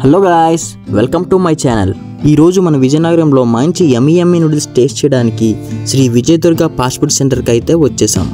Hello guys, welcome to my channel. ఈరోజు మన విజయనగరంలో మంచి యమ్మీ నూడిల్స్ టేస్ట్ చేయడానికి శ్రీ విజయదుర్గ ఫాస్ట్ ఫుడ్ సెంటర్కి అయితే వచ్చేసాం.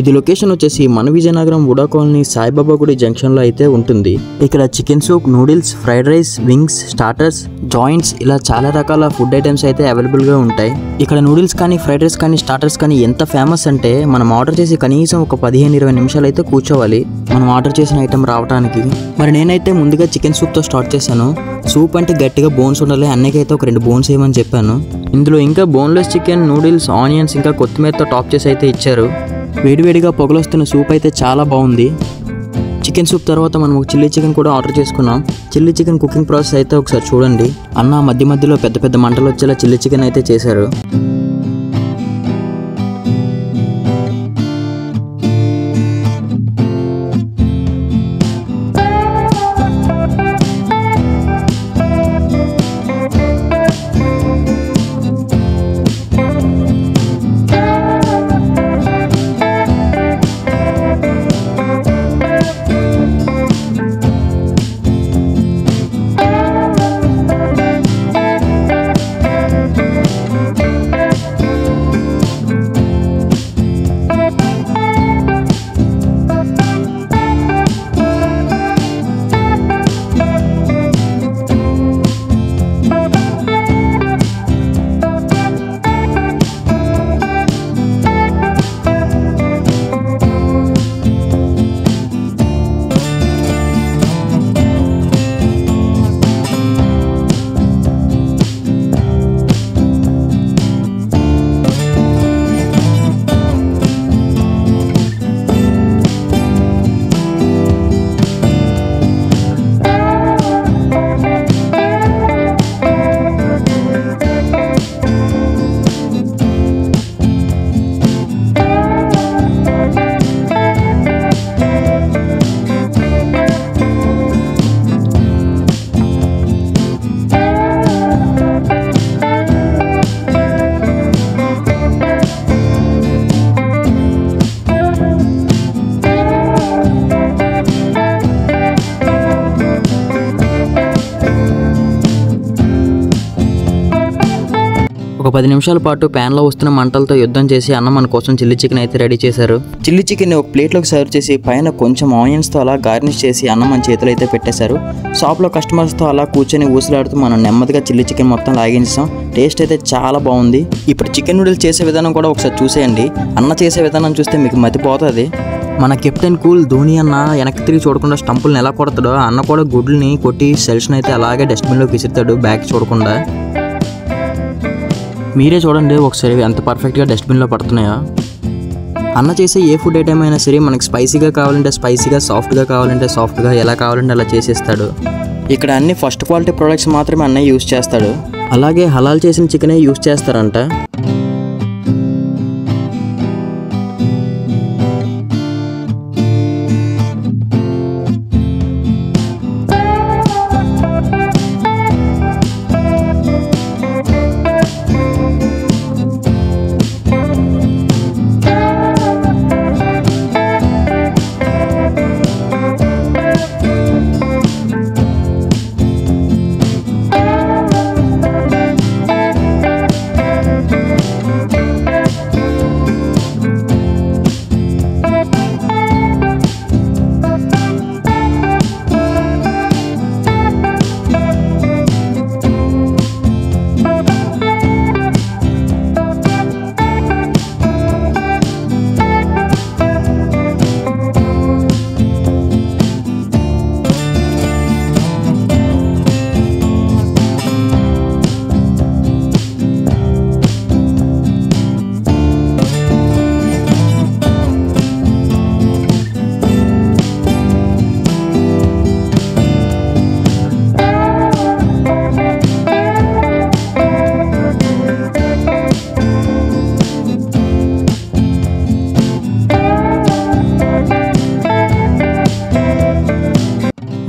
ఇది లొకేషన్ వచ్చేసి మన విజయనగరం వుడా కాలనీ సాయిబాబా గుడి జంక్షన్లో అయితే ఉంటుంది. ఇక్కడ chicken soup, noodles, fried rice, wings, starters, joints ఇలా చాలా రకాల ఫుడ్ ఐటమ్స్ అయితే అవైలబుల్గా ఉంటాయి. ఇక్కడ నూడిల్స్ కానీ, ఫ్రైడ్ రైస్ కానీ, స్టార్టర్స్ కానీ ఎంత ఫేమస్ అంటే మనం ఆర్డర్ చేసి కనీసం ఒక 15-20 నిమిషాలు అయితే కూర్చోవాలి మనం ఆర్డర్ చేసిన ఐటమ్ రావడానికి. మరి నేనైతే ముందుగా చికెన్ సూప్తో స్టార్ట్ చేశాను. సూప్ అంటే గట్టిగా బోన్స్ ఉండాలి, అన్నకైతే ఒక 2 బోన్స్ వేయమని చెప్పాను. ఇందులో ఇంకా బోన్లెస్ చికెన్, నూడిల్స్, ఆనియన్స్ ఇంకా కొత్తిమీరతో టాప్ చేసి అయితే ఇచ్చారు. వేడివేడిగా పొగలొస్తున్న సూప్ అయితే చాలా బాగుంది. చికెన్ సూప్ తర్వాత మనం ఒక చిల్లీ చికెన్ కూడా ఆర్డర్ చేసుకున్నాం. చిల్లీ చికెన్ కుకింగ్ ప్రాసెస్ అయితే ఒకసారి చూడండి. అన్న మధ్య మధ్యలో పెద్ద పెద్ద మంటలు వచ్చేలా చిల్లీ చికెన్ అయితే చేశారు. ఒక 10 నిమిషాల పాటు ప్యాన్లో వస్తున్న మంటలతో యుద్ధం చేసి అన్న మన కోసం చిల్లీ చికెన్ అయితే రెడీ చేశారు. చిల్లీ చికెన్ ఒక ప్లేట్లోకి సర్వ్ చేసి పైన కొంచెం ఆనియన్స్తో అలా గార్నిష్ చేసి అన్న మన చేతులు అయితే పెట్టేశారు. షాప్లో కస్టమర్స్తో అలా కూర్చొని ఊసులాడుతూ మనం నెమ్మదిగా చిల్లీ చికెన్ మొత్తం లాగించాం. టేస్ట్ అయితే చాలా బాగుంది. ఇప్పుడు చికెన్ నూడిల్స్ చేసే విధానం కూడా ఒకసారి చూసేయండి. అన్న చేసే విధానం చూస్తే మీకు మతిపోతుంది. మన కెప్టెన్ కూల్ ధోని అన్న వెనక్కి తిరిగి చూడకుండా స్టంపుల్ని ఎలా కొడతాడో అన్న కూడా గుడ్లని కొట్టి సెల్స్ని అయితే అలాగే డస్ట్బిన్లోకి విసిరుతాడు బ్యాక్ చూడకుండా. మీరే చూడండి ఒకసారి ఎంత పర్ఫెక్ట్గా డస్ట్బిన్లో పడుతున్నాయో. అన్న చేసే ఏ ఫుడ్ ఐటమ్ అయినా సరే మనకి స్పైసీగా కావాలంటే స్పైసీగా, సాఫ్ట్గా కావాలంటే సాఫ్ట్గా, ఎలా కావాలంటే అలా చేసేస్తాడు. ఇక్కడ అన్ని ఫస్ట్ క్వాలిటీ ప్రొడక్ట్స్ మాత్రమే అన్నయ్య యూజ్ చేస్తాడు. అలాగే హలాల్ చేసిన చికెనే యూజ్ చేస్తారంట.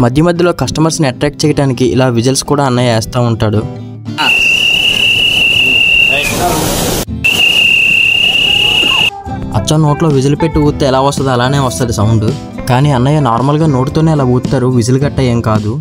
మధ్య మధ్యలో కస్టమర్స్ని అట్రాక్ట్ చేయడానికి ఇలా విజిల్స్ కూడా అన్నయ్య వేస్తూ ఉంటాడు. అచ్చం నోట్లో విజిల్ పెట్టి ఊస్తే ఎలా వస్తుందో అలానే వస్తుంది సౌండ్. కానీ అన్నయ్య నార్మల్గా నోటితోనే అలా ఊతారు, విజిల్ గట్ట ఏం కాదు.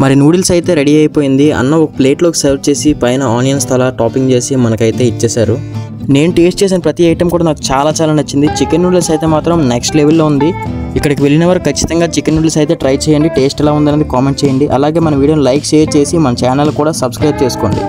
మరి నూడిల్స్ అయితే రెడీ అయిపోయింది. అన్న ఒక ప్లేట్లోకి సర్వ్ చేసి పైన ఆనియన్స్ అలా టాపింగ్ చేసి మనకైతే ఇచ్చేశారు. నేను టేస్ట్ చేసిన ప్రతి ఐటెం కూడా నాకు చాలా నచ్చింది. చికెన్ నూడిల్స్ అయితే మాత్రం నెక్స్ట్ లెవెల్లో ఉంది. ఇక్కడికి వెళ్ళిన వారు ఖచ్చితంగా చికెన్ నూడిల్స్ అయితే ట్రై చేయండి. టేస్ట్ ఎలా ఉందనేది కామెంట్ చేయండి. అలాగే మన వీడియోని లైక్ షేర్ చేసి మన ఛానల్ కూడా సబ్స్క్రైబ్ చేసుకోండి.